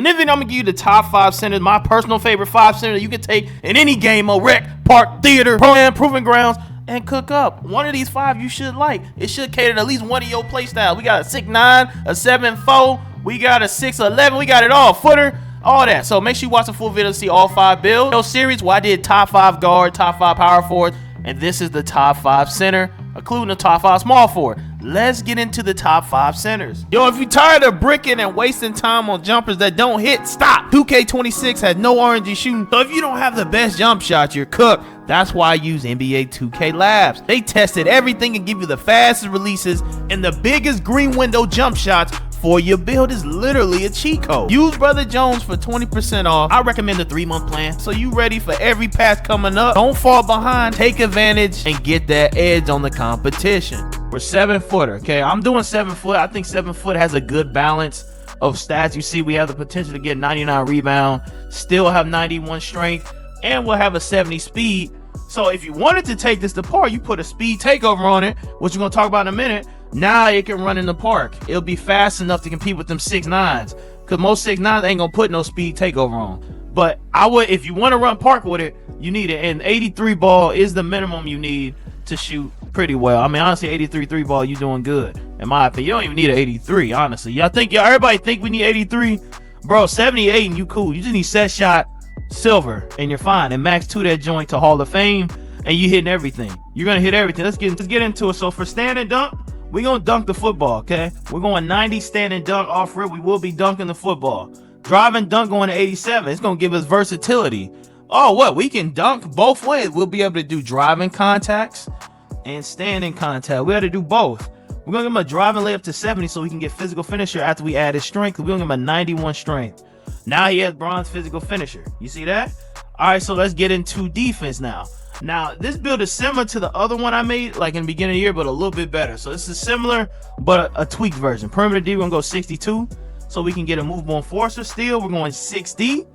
And then I'm gonna give you the top 5 centers, my personal favorite 5 centers you can take in any game or rec, park, theater, pro-am, proving grounds, and cook up. One of these 5 you should like. It should cater to at least one of your play styles. We got a 6'9", a 7'4", we got a 6'11", we got it all. Footer, all that. So make sure you watch the full video to see all 5 builds. No series where I did top 5 guard, top 5 power forward, and this is the top 5 center, including the top 5 small forward. Let's get into the top 5 centers. Yo, if you're tired of bricking and wasting time on jumpers that don't hit, stop. 2K26 has no RNG shooting, so if you don't have the best jump shot, you're cooked. That's why I use NBA 2K Labs. They tested everything and give you the fastest releases and the biggest green window jump shots for your build. Is literally a cheat code. Use Brother Jones for 20% off. I recommend the 3-month plan, so you ready for every patch coming up. Don't fall behind, take advantage, and get that edge on the competition. We're 7-footer, okay? I'm doing 7-foot. I think 7-foot has a good balance of stats. You see, we have the potential to get 99 rebound, still have 91 strength, and we'll have a 70 speed. So if you wanted to take this to park, you put a speed takeover on it, which we're gonna talk about in a minute. Now it can run in the park. It'll be fast enough to compete with them 6'9s, because most 6'9s ain't gonna put no speed takeover on. But I would, if you want to run park with it, you need it. And 83 ball is the minimum you need to shoot pretty well. I mean, honestly, 83 3 ball, you doing good. In my opinion, you don't even need an 83, honestly. Y'all think, everybody think we need 83? Bro, 78 and you cool. You just need set shot, silver, and you're fine. And max 2 that joint to Hall of Fame, and you hitting everything. You're gonna hit everything. Let's get into it. So for stand and dunk, we're gonna dunk the football, okay? We're going 90 stand and dunk off rip. We will be dunking the football. Drive and dunk going to 87. It's gonna give us versatility. Oh, what? We can dunk both ways. We'll be able to do driving contacts and standing contact. We have to do both. We're gonna give him a driving layup to 70 so we can get physical finisher after we add his strength. We're gonna give him a 91 strength. Now he has bronze physical finisher. You see that? All right, so let's get into defense now. Now, this build is similar to the other one I made, like in the beginning of the year, but a little bit better. So this is similar, but a tweaked version. Perimeter D, we're gonna go 62, so we can get a movable enforcer. Still, we're going 6D,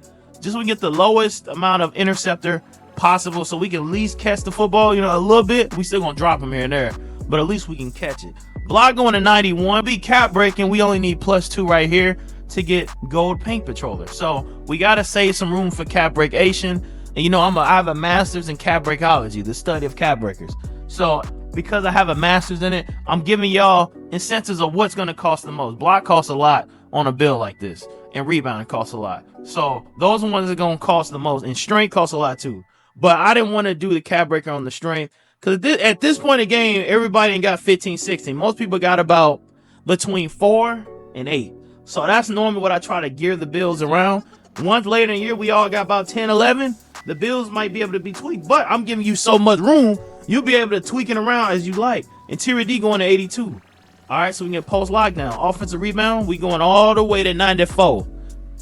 just so we get the lowest amount of interceptor possible, so we can at least catch the football, you know, a little bit. We still gonna drop them here and there, but at least we can catch it. Block going to 91. Be cap breaking. We only need +2 right here to get gold paint patroller. So we gotta save some room for cap breakation. And you know, I have a master's in cap breakology, the study of cap breakers. So because I have a master's in it, I'm giving y'all incentives of what's gonna cost the most. Block costs a lot on a build like this, and rebounding costs a lot. So those are ones that are gonna cost the most, and strength costs a lot too. But I didn't want to do the cap breaker on the strength, because at this point in the game, everybody ain't got 15, 16. Most people got about between 4 and 8. So that's normally what I try to gear the builds around. Once later in the year, we all got about 10, 11. The builds might be able to be tweaked, but I'm giving you so much room, you'll be able to tweak it around as you like. Interior D going to 82. All right, so we can get post lockdown. Offensive rebound, we going all the way to 94. All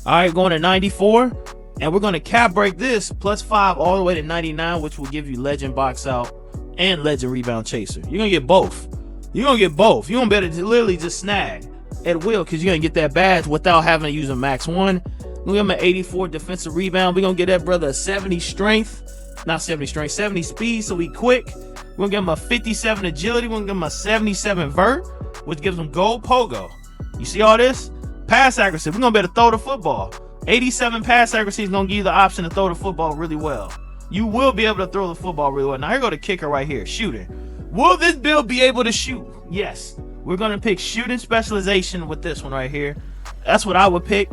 right, going to 94. And we're going to cap break this +5 all the way to 99, which will give you legend box out and legend rebound chaser. You're going to get both. You're going to get both. You're going to be able to literally just snag at will, because you're going to get that badge without having to use a max 1. We're going to have an 84 defensive rebound. We're going to get that brother a 70 strength. Not 70 strength, 70 speed, so we quick. We're going to give him a 57 agility. We're going to give him a 77 vert, which gives him gold pogo. You see all this? Pass accuracy. We're going to be able to throw the football. 87 pass accuracy is going to give you the option to throw the football really well. You will be able to throw the football really well. Now, here go the kicker right here, shooting. Will this build be able to shoot? Yes. We're going to pick shooting specialization with this one right here. That's what I would pick.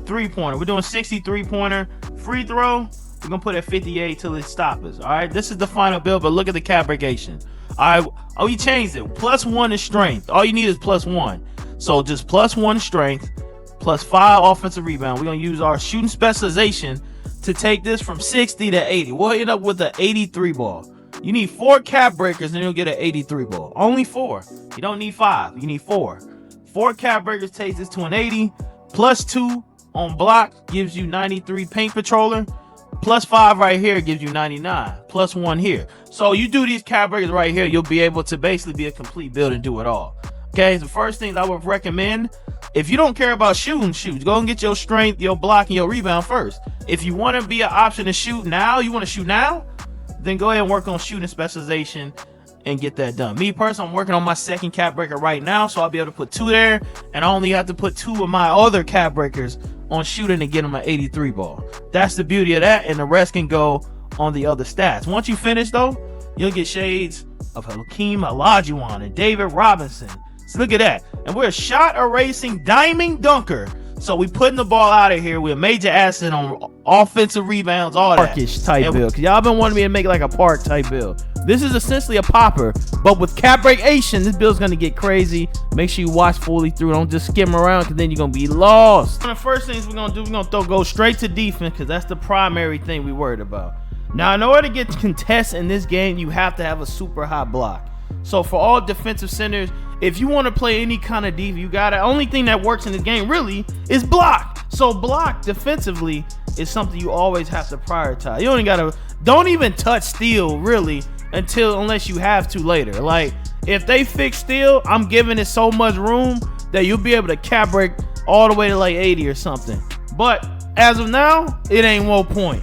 3-pointer. We're doing 63-pointer. Free throw, we're going to put at 58 till it stops us. All right, this is the final build, but look at the cap breakation. All right, oh, you changed it. +1 is strength. All you need is +1. So just +1 strength, +5 offensive rebound. We're going to use our shooting specialization to take this from 60 to 80. We'll end up with an 83 ball. You need 4 cap breakers, and you'll get an 83 ball. Only 4. You don't need 5. You need 4. 4 cap breakers takes this to an 80. +2 on block gives you 93 paint patroller. +5 right here gives you 99. +1 here. So you do these cap breakers right here, you'll be able to basically be a complete build and do it all. Okay, the first thing I would recommend, if you don't care about shooting, shoot. Go and get your strength, your block, and your rebound first. If you want to be an option to shoot now, you want to shoot now, then go ahead and work on shooting specialization and get that done. Me personally, I'm working on my second cap breaker right now, so I'll be able to put 2 there, and I only have to put 2 of my other cap breakers on shooting and get him an 83 ball. That's the beauty of that, and the rest can go on the other stats. Once you finish though, you'll get shades of Hakeem Olajuwon and David Robinson. So look at that. And we're a shot erasing diamond dunker. So we putting the ball out of here. We're a major asset on offensive rebounds, all that. Parkish type build. Cause y'all been wanting me to make like a park type build. This is essentially a popper, but with cap break Asian, this build's gonna get crazy. Make sure you watch fully through. Don't just skim around, cause then you're gonna be lost. One of the first things we're gonna do, we're gonna go straight to defense, cause that's the primary thing we worried about. Now, in order to get contests in this game, you have to have a super high block. So for all defensive centers, if you want to play any kind of DV, you got it. Only thing that works in this game really is block. So block defensively is something you always have to prioritize. You only gotta, don't even touch steal really unless you have to later. Like if they fix steal, I'm giving it so much room that you'll be able to cap break all the way to like 80 or something. But as of now, it ain't 1 point.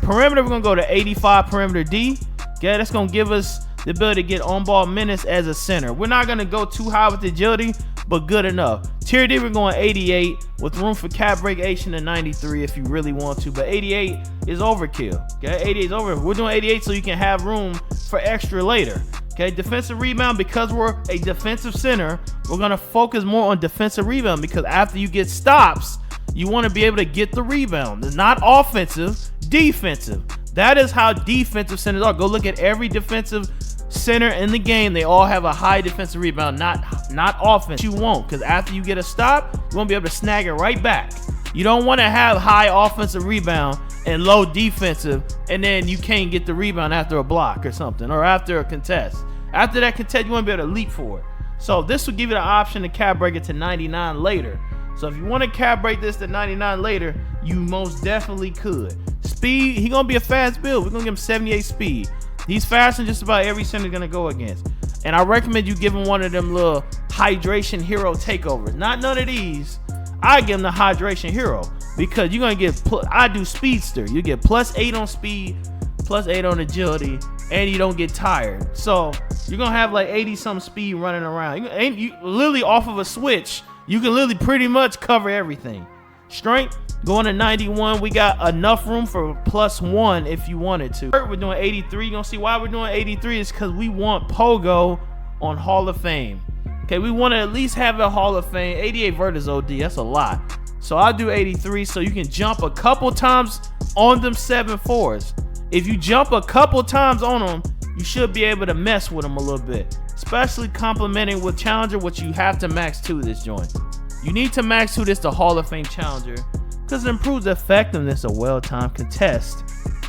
Perimeter, we're gonna go to 85 perimeter D. Okay, that's gonna give us the ability to get on-ball minutes as a center. We're not gonna go too high with agility, but good enough. Tier D, we're going 88 with room for cap break Asian to 93 if you really want to, but 88 is overkill. Okay, 88 is over. We're doing 88 so you can have room for extra later. Okay, defensive rebound, because we're a defensive center, we're gonna focus more on defensive rebound because after you get stops, you want to be able to get the rebound. It's not offensive, defensive. That is how defensive centers are. Go look at every defensive center in the game. They all have a high defensive rebound, not offense. You won't, because after you get a stop, you won't be able to snag it right back. You don't want to have high offensive rebound and low defensive, and then you can't get the rebound after a block or something, or after a contest. After that contest, you want to be able to leap for it. So this will give you the option to cap break it to 99 later. So if you want to cap break this to 99 later, you most definitely could. Speed, he's going to be a fast build. We're going to give him 78 speed. He's faster than just about every center going to go against. And I recommend you give him one of them little hydration hero takeovers. Not none of these. I give him the hydration hero because you're going to get, I do speedster. You get +8 on speed, +8 on agility, and you don't get tired. So you're going to have like 80 some speed running around. You literally off of a switch. You can literally pretty much cover everything. Strength, going to 91. We got enough room for +1 if you wanted to. We're doing 83. You're going to see why we're doing 83 is because we want Pogo on Hall of Fame. Okay, we want to at least have a Hall of Fame. 88 vert is OD. That's a lot. So I'll do 83 so you can jump a couple times on them 7-4s. If you jump a couple times on them, you should be able to mess with them a little bit. Especially complementing with Challenger, which you have to max 2 this joint. You need to max 2 this to Hall of Fame Challenger because it improves the effectiveness of well-timed contest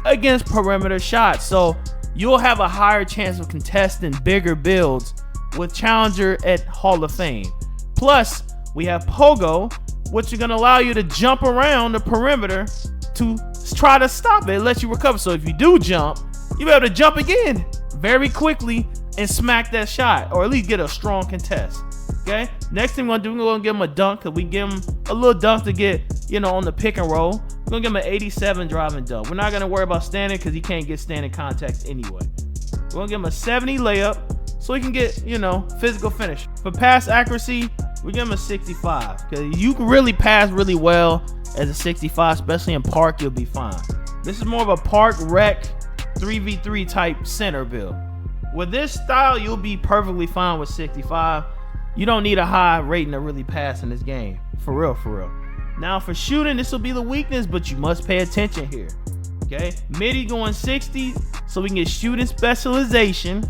against perimeter shots. So you'll have a higher chance of contesting bigger builds with Challenger at Hall of Fame. Plus, we have Pogo, which is going to allow you to jump around the perimeter to try to stop it. It lets you recover. So if you do jump, you'll be able to jump again very quickly and smack that shot, or at least get a strong contest. Okay, next thing we're gonna do, we're gonna give him a dunk, because we give him a little dunk to get, you know, on the pick and roll. We're gonna give him an 87 driving dunk. We're not gonna worry about standing because he can't get standing contact anyway. We're gonna give him a 70 layup so he can get, you know, physical finish. For pass accuracy, we give him a 65, because you can really pass really well as a 65, especially in park. You'll be fine. This is more of a park rec 3v3 type center build. With this style, you'll be perfectly fine with 65. You don't need a high rating to really pass in this game. For real, for real. Now for shooting, this will be the weakness, but you must pay attention here. Okay, midi going 60, so we can get shooting specialization.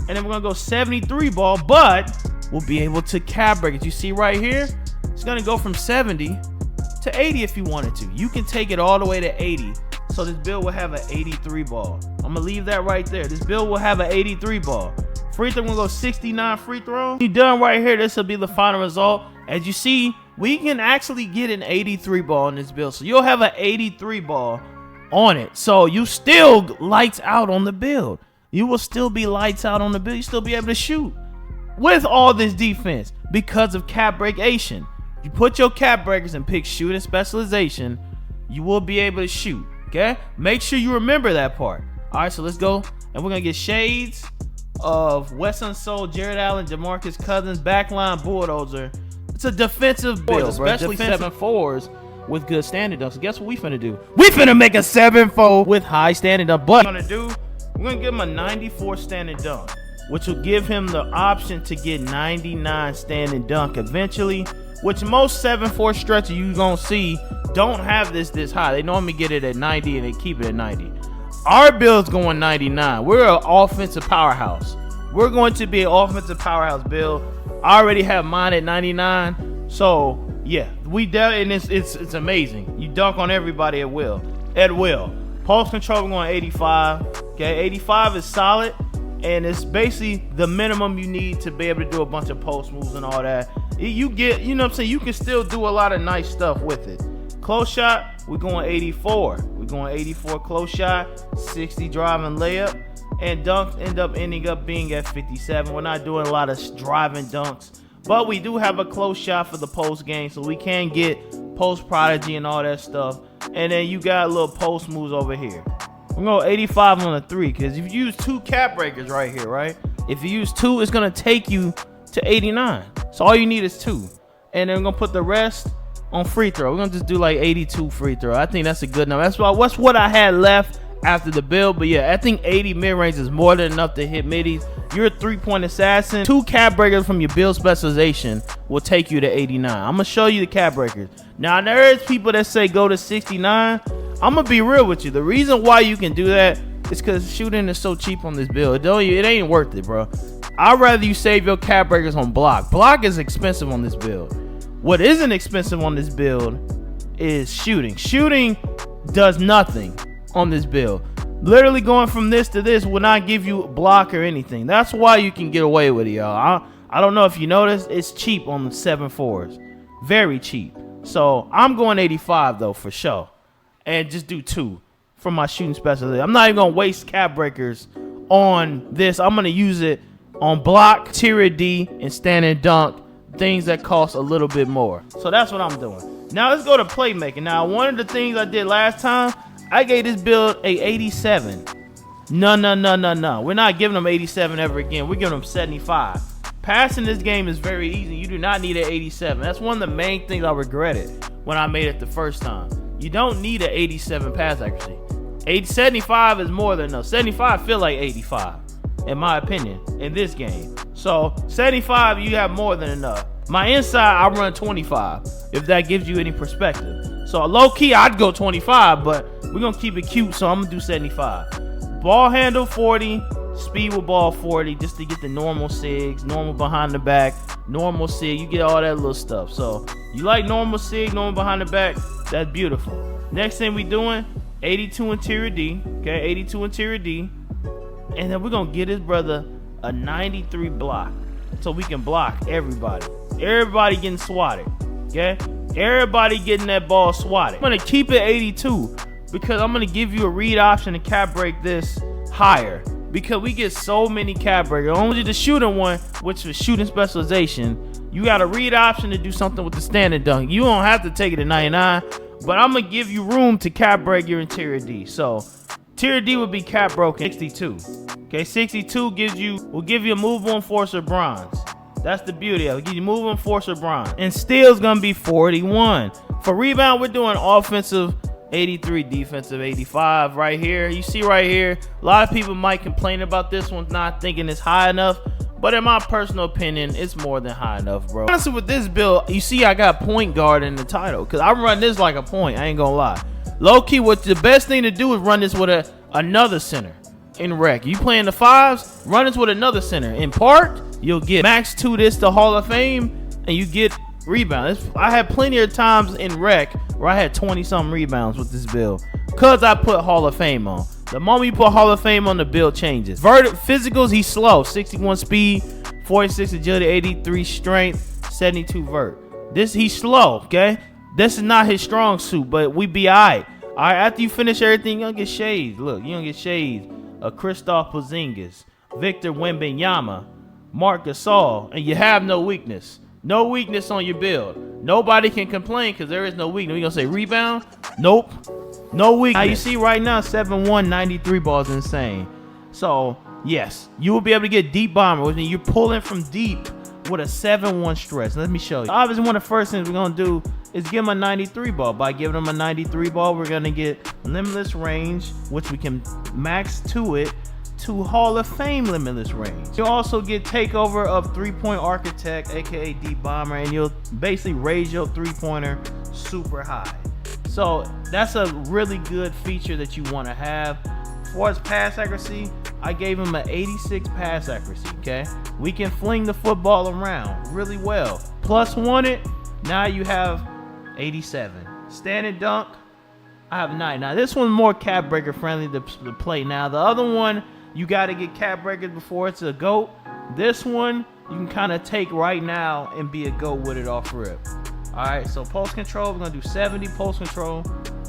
And then we're gonna go 73 ball, but we'll be able to cap break it. You see right here, it's gonna go from 70 to 80 if you wanted to. You can take it all the way to 80. So this build will have an 83 ball. I'm gonna leave that right there. This build will have an 83 ball. Free throw, we're gonna go 69 free throw. You done right here, this will be the final result. As you see, we can actually get an 83 ball in this build. So you'll have an 83 ball on it. So you still lights out on the build. You will still be lights out on the build. You still be able to shoot with all this defense because of cap breakation. You put your cap breakers and pick shooting specialization, you will be able to shoot. Okay, make sure you remember that part. All right, so let's go, and we're gonna get shades of Wesson Soul, Jared Allen, DeMarcus Cousins, backline bulldozer. It's a defensive build, especially 7-4s. with good standing dunks. So guess what we finna do? We finna make a 7-4 with high standing dunk. But we're gonna give him a 94 standing dunk, which will give him the option to get 99 standing dunk eventually, which most 7-4 stretches you gonna see don't have this high. They normally get it at 90 and they keep it at 90. Our build's going 99. We're an offensive powerhouse. We're going to be an offensive powerhouse build. I already have mine at 99. So yeah, and it's amazing. You dunk on everybody at will. Pulse control, we're going 85. Okay, 85 is solid, and it's basically the minimum you need to be able to do a bunch of post moves and all that. You get, you know what I'm saying, you can still do a lot of nice stuff with it. Close shot, we're going 84. We're going 84 close shot, 60 driving layup, and dunks ending up being at 57. We're not doing a lot of driving dunks, but we do have a close shot for the post game, so we can get post prodigy and all that stuff. And then you got little post moves over here. We're going to 85 on the 3, because if you use 2 cap breakers right here, right? If you use 2, it's going to take you to 89. So all you need is 2. And then we're going to put the rest on free throw. We're going to just do like 82 free throw. I think that's a good number. That's what I had left after the build. But yeah, I think 80 mid-range is more than enough to hit middies. You're a 3-point assassin. 2 cap breakers from your build specialization will take you to 89. I'm going to show you the cap breakers. Now, there is people that say go to 69. I'm going to be real with you. The reason why you can do that is because shooting is so cheap on this build. It ain't worth it, bro. I'd rather you save your cap breakers on block. Block is expensive on this build. What isn't expensive on this build is shooting. Shooting does nothing on this build. Literally going from this to this will not give you block or anything. That's why you can get away with it, y'all. I don't know if you noticed, it's cheap on the 7-4s. Very cheap. So I'm going 85 though, for sure. And just do 2 for my shooting specialty. I'm not even going to waste cap breakers on this. I'm going to use it on block, tier D, and standing dunk. Things that cost a little bit more. So that's what I'm doing. Now let's go to playmaking. Now, one of the things I did last time, I gave this build a 87. No. We're not giving them 87 ever again. We're giving them 75. Passing this game is very easy. You do not need an 87. That's one of the main things I regretted when I made it the first time. You don't need an 87 pass accuracy. 75 is more than enough. 75 feel like 85, in my opinion, in this game. So 75, you have more than enough. My inside, I run 25, if that gives you any perspective. So low key, I'd go 25, but we're gonna keep it cute, so I'm gonna do 75. Ball handle 40, speed with ball 40, just to get the normal sigs, normal behind the back, normal sig. You get all that little stuff. So you like normal sig, normal behind the back, that's beautiful. Next thing we doing, 82 interior D, okay, 82 interior D, and then we're gonna get this brother a 93 block, so we can block everybody. Everybody getting swatted, okay? Everybody getting that ball swatted. I'm gonna keep it 82 because I'm gonna give you a read option to cap break this higher, because we get so many cap breakers. Only the shooting one, which was shooting specialization, you got a read option to do something with the standing dunk. You don't have to take it to 99, but I'm gonna give you room to cap break your interior D. So tier D would be cap broken 62. Okay, 62 will give you a move on enforcer bronze. That's the beauty of it. Give you move on enforcer bronze. And steal's gonna be 41. For rebound, we're doing offensive 83, defensive 85 right here. You see right here, a lot of people might complain about this one, not thinking it's high enough, but in my personal opinion, it's more than high enough, bro. Honestly, with this build, you see I got point guard in the title, because I run this like a point, I ain't gonna lie. Low key, what the best thing to do is run this with another center in rec. You playing the 5s, run this with another center. In part, you'll get max 2 this to Hall of Fame, and you get rebound. I had plenty of times in rec where I had 20-something rebounds with this build, because I put Hall of Fame on. The moment you put Hall of Fame on, the build changes. Physicals, he's slow. 61 speed, 46 agility, 83 strength, 72 vert. He's slow, okay? This is not his strong suit, but we be all right. All right, after you finish everything, you're going to get shades. Look, you're going to get shades of Kristaps Porzingis, Victor Wembanyama, Marc Gasol, and you have no weakness. No weakness on your build. Nobody can complain because there is no weakness. We're going to say rebound? Nope. No weakness. Now you see right now, 7-1, 93 balls insane. So, yes, you will be able to get deep bomber, which means you're pulling from deep with a 7-1 stretch. Let me show you. Obviously, one of the first things we're going to do is give him a 93 ball. By giving him a 93 ball, we're going to get limitless range, which we can max to it to Hall of Fame limitless range. You'll also get takeover of 3-point architect, aka D-bomber, and you'll basically raise your 3-pointer super high. So that's a really good feature that you want to have. As far as pass accuracy, I gave him an 86 pass accuracy, okay? We can fling the football around really well. Plus wanted, now you have 87. Standing dunk, I have 9. Now this one's more cap breaker friendly to play. Now the other one, you got to get cap breakers before it's a GOAT. This one, you can kind of take right now and be a GOAT with it off rip. All right, so post control, we're gonna do 70 post control.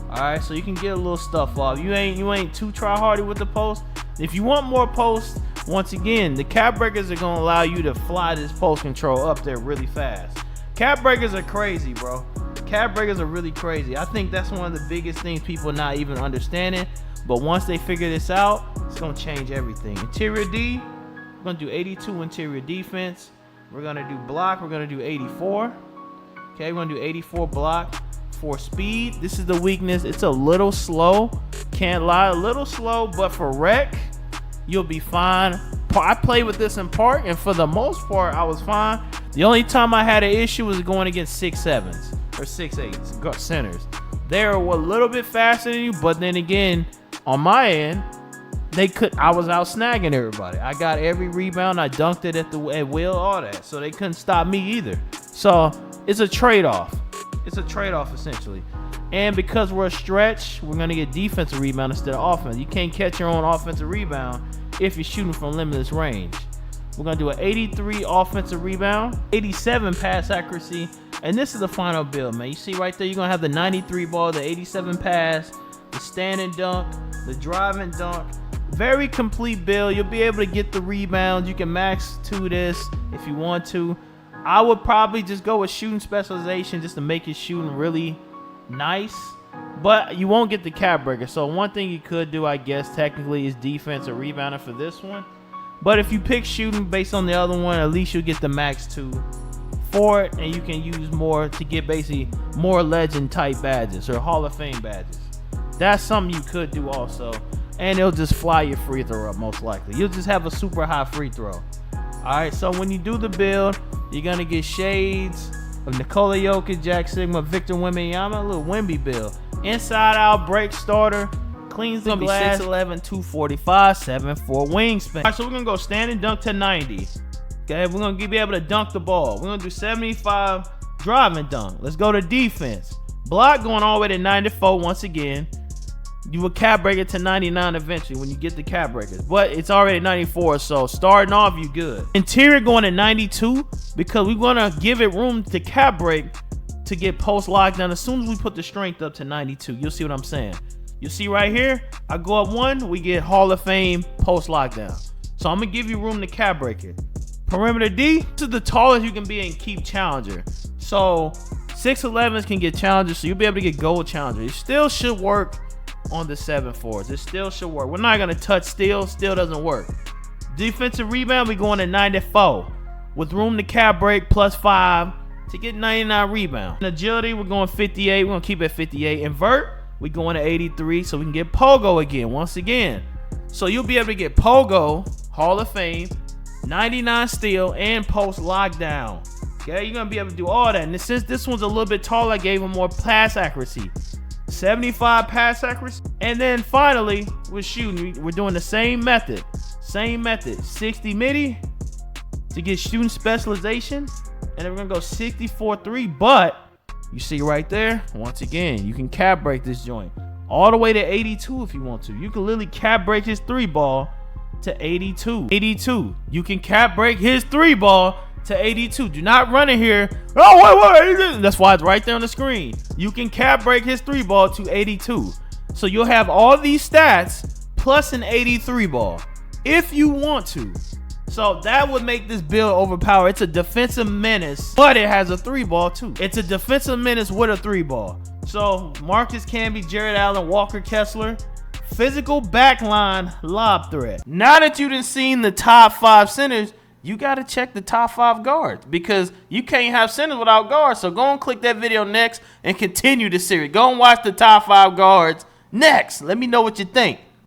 All right, so you can get a little stuff off. You ain't too try hardy with the post. If you want more posts, once again, the cap breakers are gonna allow you to fly this post control up there really fast. Cap breakers are crazy, bro. Cap breakers are really crazy. I think that's one of the biggest things people not even understanding. But once they figure this out, it's gonna change everything. Interior D, we're gonna do 82 interior defense. We're gonna do block, we're gonna do 84. Okay, we're gonna do 84 block. For speed, this is the weakness. It's a little slow. Can't lie, a little slow, but for rec, you'll be fine. I played with this in park, and for the most part, I was fine. The only time I had an issue was going against 6'7s or 6'8s centers. They were a little bit faster than you, but then again, on my end, I was out snagging everybody. I got every rebound. I dunked it at will, all that. So they couldn't stop me either. So it's a trade-off. It's a trade-off essentially. And because we're a stretch, we're gonna get defensive rebound instead of offense. You can't catch your own offensive rebound if you're shooting from limitless range. We're gonna do an 83 offensive rebound, 87 pass accuracy, and this is the final build, man. You see right there, you're gonna have the 93 ball, the 87 pass, the stand and dunk, the drive and dunk. Very complete build. You'll be able to get the rebounds. You can max to this if you want to. I would probably just go with shooting specialization just to make your shooting really nice, but you won't get the cap breaker. So one thing you could do, I guess, technically is defense or rebounder for this one. But if you pick shooting based on the other one, at least you'll get the max 2 for it, and you can use more to get basically more legend type badges or Hall of Fame badges. That's something you could do also, and it'll just fly your free throw up most likely. You'll just have a super high free throw. All right, so when you do the build, you're gonna get shades of Nikola Jokic, Jack Sigma, Victor Wembanyama, a little Wemby build. Inside out break starter, cleans the glass. 6'11", 245, 7'4" wingspan. All right, so we're gonna go stand and dunk to 90. Okay, we're gonna be able to dunk the ball. We're gonna do 75 drive and dunk. Let's go to defense. Block going all the way to 94 once again. You will cap break it to 99 eventually when you get the cap breakers, but it's already 94, so starting off you good. Interior going to 92 because we're gonna give it room to cap break to get post lockdown. As soon as we put the strength up to 92, you'll see what I'm saying. You see right here, I go up 1, we get Hall of Fame post lockdown. So I'm gonna give you room to cap break it. Perimeter D, this is the tallest you can be and keep challenger. So 6'11s can get challenger, so you'll be able to get gold challenger. It still should work on the 7'4s. It still should work. We're not gonna touch steal doesn't work. Defensive rebound, we going to 94 with room to cap break plus 5 to get 99 rebound. In agility, we're going 58. We're gonna keep it at 58. Invert, we going to 83 so we can get pogo again once again. So you'll be able to get pogo, Hall of Fame, 99 steal, and post lockdown. Okay, you're gonna be able to do all that. And since this one's a little bit taller, I gave him more pass accuracy. 75 pass accuracy. And then finally, we're shooting. We're doing the same method. 60 midi to get shooting specialization. And then we're gonna go 64-3. But you see right there, once again, you can cap break this joint all the way to 82 if you want to. You can literally cap break his 3 ball to 82. 82. You can cap break his 3 ball to 82. Do not run in here. Oh, wait. That's why it's right there on the screen. You can cap break his 3 ball to 82. So you'll have all these stats plus an 83 ball if you want to. So that would make this build overpowered. It's a defensive menace, but it has a 3 ball too. It's a defensive menace with a 3 ball. So Marcus Camby, Jared Allen, Walker Kessler, physical backline lob threat. Now that you've seen the top 5 centers, you got to check the top 5 guards because you can't have centers without guards. So go and click that video next and continue the series. Go and watch the top 5 guards next. Let me know what you think.